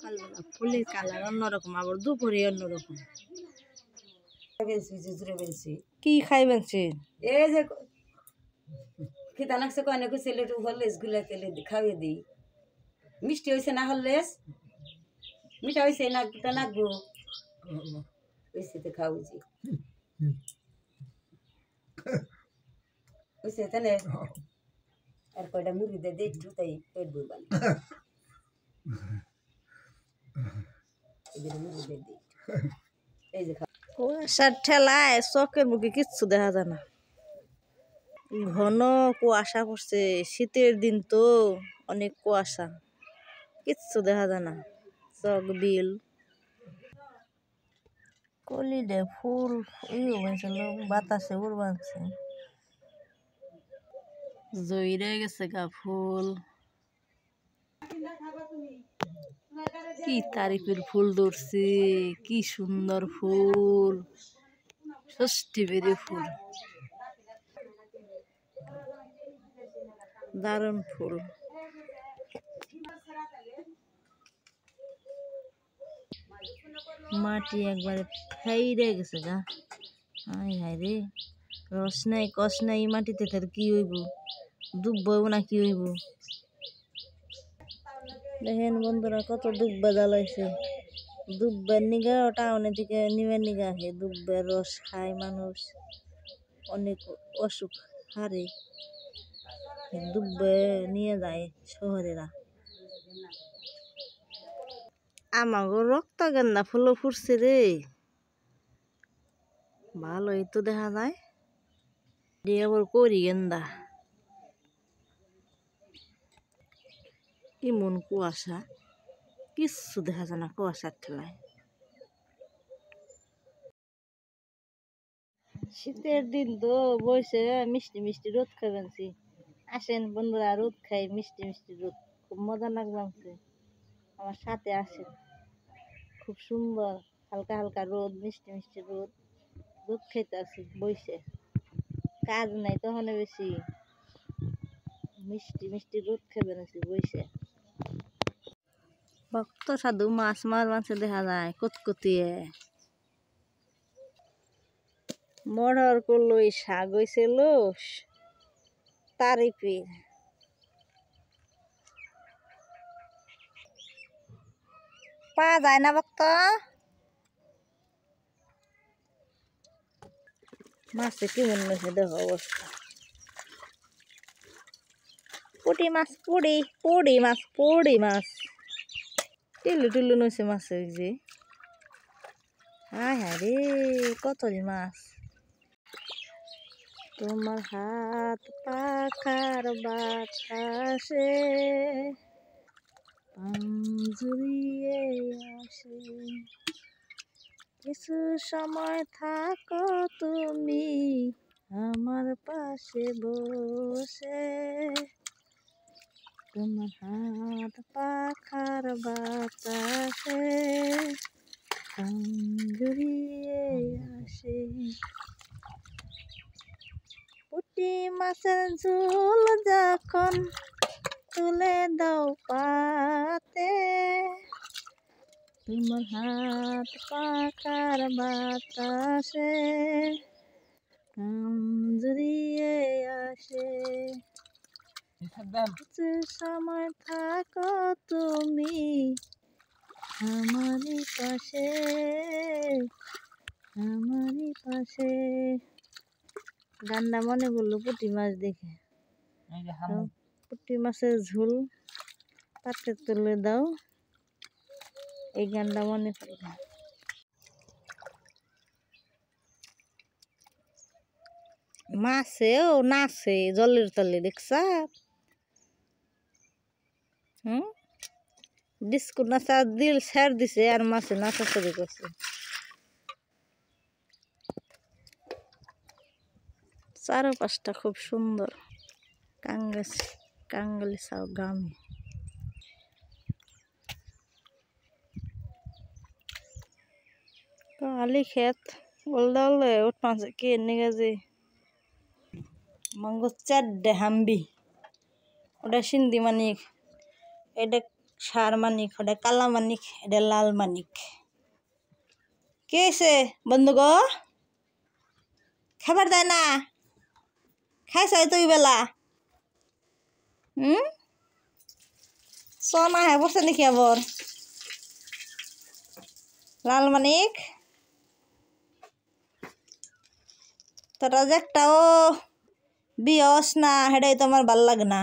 সকালবেলা ফুলের কালার অন্যরকম, আবার দুপুরে অন্যরকম। কি খাইবেন? এই যে খিদা লাগছে কয়না কই ছেলে একটু হরলেস গুলা তেলে খাইয়ে দিই। মিষ্টি হয়েছে না হরলেস? মিঠা হয়েছে না তা লাগবো? হয়েছে তো খাওয়াছি। হয়েছে তাহলে আর কয়টা মুড়ি দিয়ে দিই একটু, তাই পেট ভরবান। মুড়ি দিয়ে দিই, এই যে কুয়াশার ঠেলায় চকের মুখে কিচ্ছু দেখা যায় না, ঘন কুয়াশা পড়ছে। শীতের দিন তো অনেক কুয়াশা, কিচ্ছু দেখা যায় না। চক বিল কলিডে ফুল হয়েছিল, বাতাসে উড়বানছে, জইরে গেছে গা ফুল। কি তারিফের ফুল ধরছে, কি সুন্দর ফুল, ষষ্ঠী বেরি ফুল, দারুণ ফুল। মাটি একবারে ফাইরে গেছে গা, হায় হায় রে, রস নাই কষ নাই মাটিতে, তার কি হইব? ডুববো না কি হইব? দেখেন বন্ধুরা কত দুব্বা জ্বালাইছে, দুব্বার নিগা টাউনের দিকে নিবার নিগা আসে, দুব্বার রস খায় মানুষ, অনেক অসুখ হারে, দুব্বে নিয়ে যায় শহরেরা। আমাগো রক্ত গেন্দা ফুলও ফুটছে রে, ভালোই তো দেখা যায়। আবার করি গেন্দা, কেমন কুয়াশা, কিচ্ছু দেখা যায় না কুয়াশার ঠেলায়। শীতের দিন তো বসে মিষ্টি মিষ্টি রোদ খাবেনছি। আসেন বন্ধুরা, রোদ খাই, মিষ্টি মিষ্টি রোদ, খুব মজা লাগছে। আমার সাথে আসেন, খুব সুন্দর হালকা হালকা রোদ, মিষ্টি মিষ্টি রোদ, রোদ খাইতে আসি বইসে, কাজ নাই তখন বেশি, মিষ্টি মিষ্টি রোদ খাবেন আছি বইসে। ভক্ত সাধু মাছ মারছে দেখা যায় কতকতিয়ে। মরার করলো শাক হয়েছিল তারিফের, পাওয়া যায় না ভক্ত। মাছে কি মনে হয়েছে দেখো অবস্থা, পুটি মাছ, পুড়ি পুড়ি মাছ, পুড়ি মাছ, টিলু টিলু নইছে মাছের যে, হায় হায় রে কতরি মাছ। তোমার হাত পাখার বাতাসে জুড়িয়ে আসে, কিছু সময় থাকো তুমি আমার পাশে বসে, তোমার হাত পাখার বাতাসে জুড়িয়ে আসে। পুঁটি মাছের ঝোল যখন তুলে দাও পাতে, তোমার হাত পাখার বাতাসে জুড়িয়ে আসে, কিছু সময় থাকো তুমি আমারই পাশে, আমারই পাশে। গান্ডা মনে করলো পুঁটি মাছ দেখে, পুঁটি মাছের ঝোল পাতে তুলে দাও, এই গানটা মনে পড়লো। মাছেও নাচে জলের তলে, দেখছা? ডিস্কো নাচা দিল ছেড় দিছে আর মাছে নাচা শুরু করছে। চারপাশটা খুব সুন্দর, কাঙ্গালি সাউ গ্রামে। আলি খেত বললে ওট মাছে কে নিয়ে যে মঙ্গ চারডে হাম্বি, ওটা সিন্ধি মানে এটা সার মানিক, ওটা কালা মানিক, এটা লাল মানিক। কে এসে বন্ধু গো? খাবার দেয় না? খাইছ তুই বেলা? সোনা হ্যাঁ বসে নাকি আবার? লাল মানিক তোরা যে একটাও বিয়স না, হেটাই তোমার ভাল লাগে না।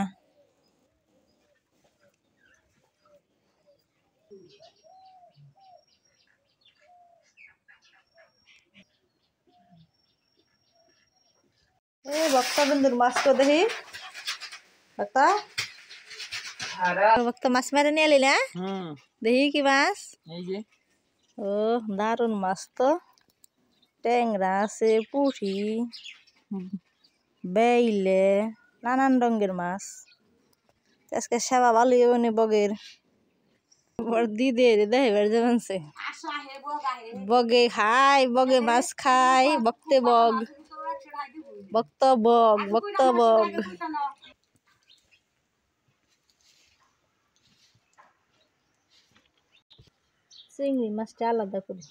এ বক্তা বন্ধুর মাছ তো দেখি বক্তা বক্তা মাছ মেরে নিয়ে এলি না? দেখি কি মাছ? ও দারুন মাছ তো। ট্যাংরা আছে, পুঁটি, বেইলে, নানান রঙের মাছ। আজকে সেবা ভালো নি বগের দিদি দেখাইবার যাবানছে। বগে খায়, বগে মাছ খায়, বকতে বগ, বক্ত বগ, বক্ত বগ। চিংড়ি মাছটা আলাদা করি।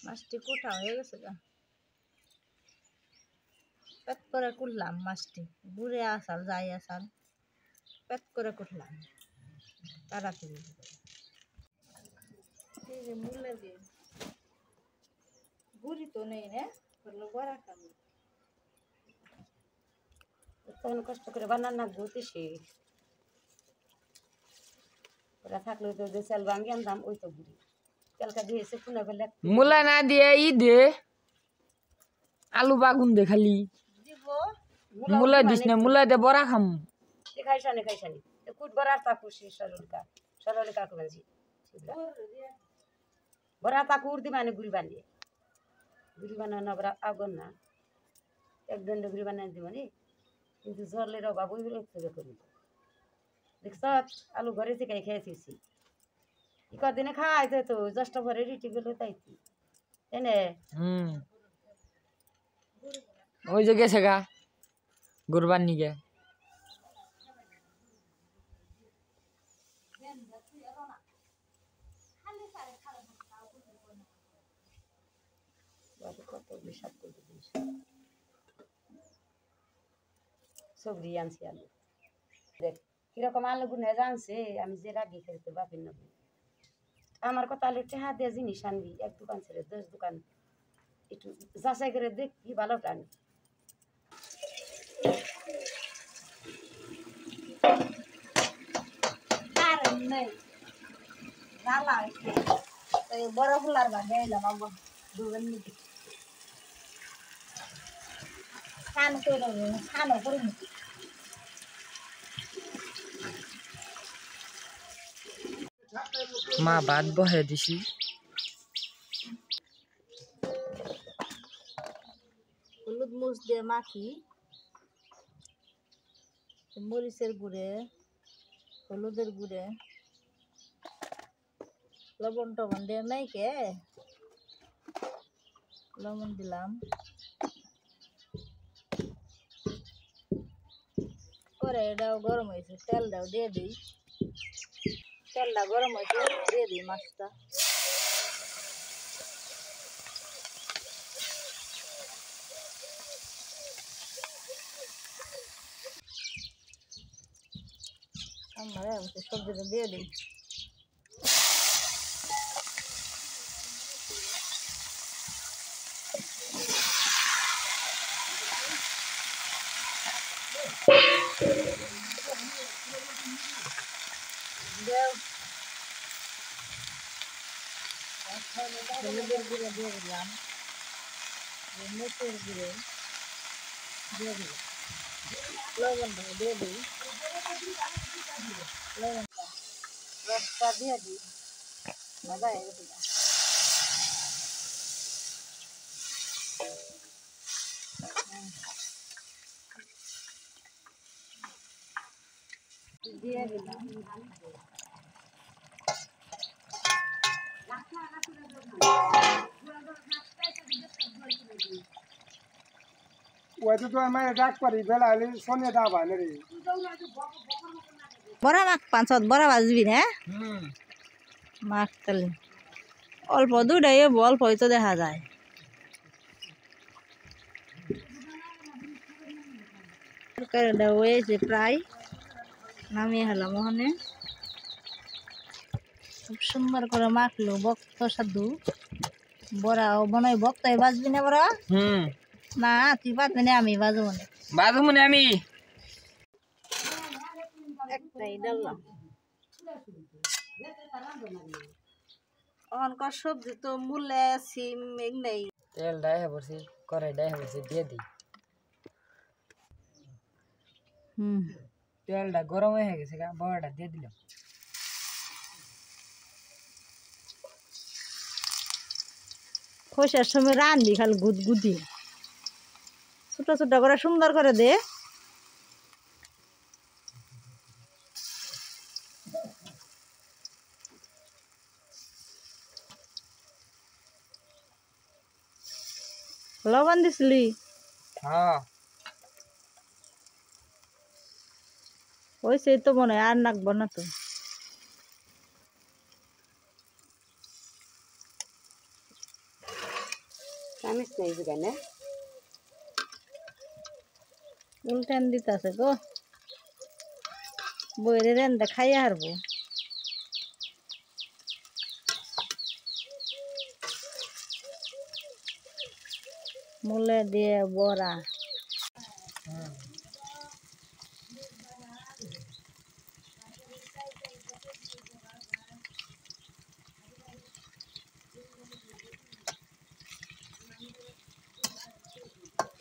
মাছটি কোটা হয়ে গেছে গা, পেট করে কুটলাম মাছটি। বুড়ে আসাল যাই আসাল পেট করে কুটলাম তাড়াতাড়ি। এই যে মূল্যে দিয়ে বুড়ি তো নেই না, করলো বড়া খাবো। তখন কষ্ট করে বানান না গতিসে ওরা থাকলে তো যে চাল ভাঙি আনতাম ওই তো বুড়ি তেলকা দিয়েছে পুনে ফেলে মূলা না দিয়ে ই দে আলু বাগুন দে খালি দিব মূলা দিস না, মূলা দে বড়া খাম। খাইছানি খাইছানি কুট বড়ার তা খুশি সরলিকা করেছি বড়া তা কুর্দি মানে গুড়ি বানিয়ে গুড়ি বানানো আবার আগুন না এক দণ্ড গুড়ি বানিয়ে দিব নি, কিন্তু জলের অভাব ওই করি দেখছ আলু ঘরে থেকে খেয়েছি কদিনে খাওয়াইতে তো জ্যেষ্ঠ ঘরে রিটি গেলে তাইতি এনে ওই যে গেছে গা গুরবান নিগে কত বিষাদ করে দিস সবজি আনছি আলু দেখ কিরকম আলু গুনে জানছে আমি যে রাগি খেতে বাপের নেব আমার কথা আলু টেহা দিয়ে জিনিস আনবি এক দোকান ছেড়ে 10 দোকান একটু যাচাই করে দেখবি ভালোটা আনবি। বড় ফুলার ভাগে এলাম আবার দুজন মিলে খান করে খানো করে মা ভাত বহে দিছি। হলুদ মরিচ দিয়ে মাখি, মরিচের গুঁড়ে, হলুদের গুঁড়ে, লবণ টবণ দিয়ে নাই কে লবণ দিলাম করে এটাও গরম হয়েছে তেলটাও দিয়ে দিই, তেলটা গরম হয়েছে দিয়ে দিই মাছটা। আমরা সবজিটা দিয়ে দিই। হলুদের গুঁড়ো দিয়ে দিলাম, মরিচের গুঁড়ো দিয়ে দিলাম, লবণটা দিয়ে দিই, লবণটা রসটা দিয়ে দিই, ভাজা হয়ে গেছে গা। দিয়ে দিলাম, ওইটা তো আমি ডাক পারি বেলা হলে শোনে দাবা না রে বড়া মাখ পাঁচত বড়া ভাজবি না হুম মাখ তাহলে অল্প দুটাই অল্প হয়তো দেখা যায়। তরকারিটা হয়েছে প্রায়, নামিয়ে হলাম ওখানে। খুব সুন্দর করে মাখলো বক্ত সাধু। বড়াও মনে হয় বক্তাই বাজবি না বড়া? হুম না তুই বাজবি না, আমি বাজবো না। বাজু মনে আমি একটাই ডাললাম। ওখানকার সবজি তো মূলে সিম নেই। তেল ডাই হবছি কড়াই ডাই হবছি দিয়ে দিই। তেলটা গরম হয়ে গেছে গা, বড়াটা দিয়ে দিলাম। খসার সময় রানবি খালি গুদগুদি, ছোট ছোট করে সুন্দর করে দে। লবণ দিছিলি? হ্যাঁ ওই সেই তো মনে হয়, আর নাকবো না তো। চামিচ নেই যেখানে উল্টান দিতেছে গো, বইরে রেন্দা খাইয়া হারবো। মূলে দিয়ে বড়া,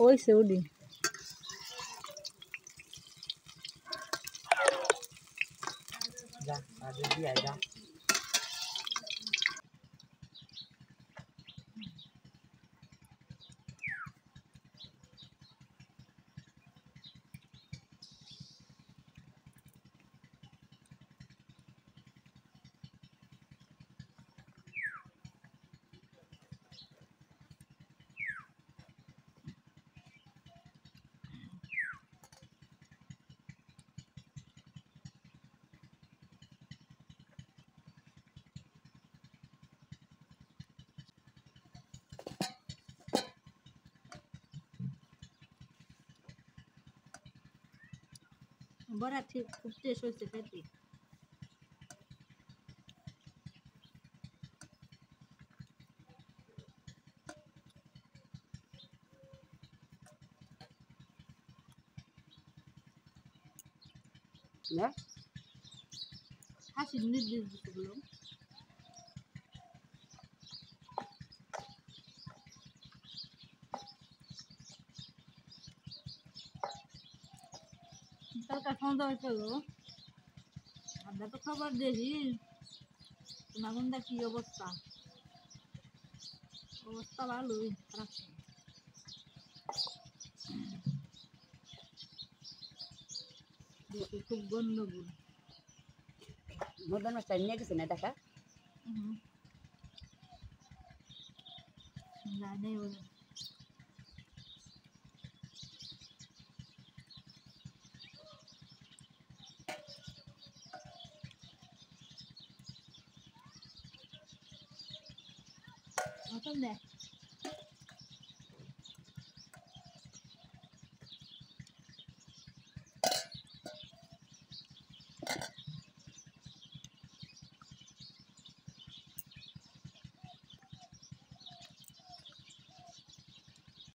হইছে উডি। যা আজ দিয়ে যা। বড়া ঠিক খুব টেস্ট হয়েছে খেতে। না হাসি নির্দেশ দিচ্ছিল। তরকার সন্ধ্যা হয়েছে গো, আমরা তো খবর দেখি নাগুনদা কি অবস্থা। অবস্থা ভালোই, খারাপ না। দেখি খুব গন্ডগোল। মদন মাছটা নিয়ে গেছে না টাকা জানে বলে মতন দেখ।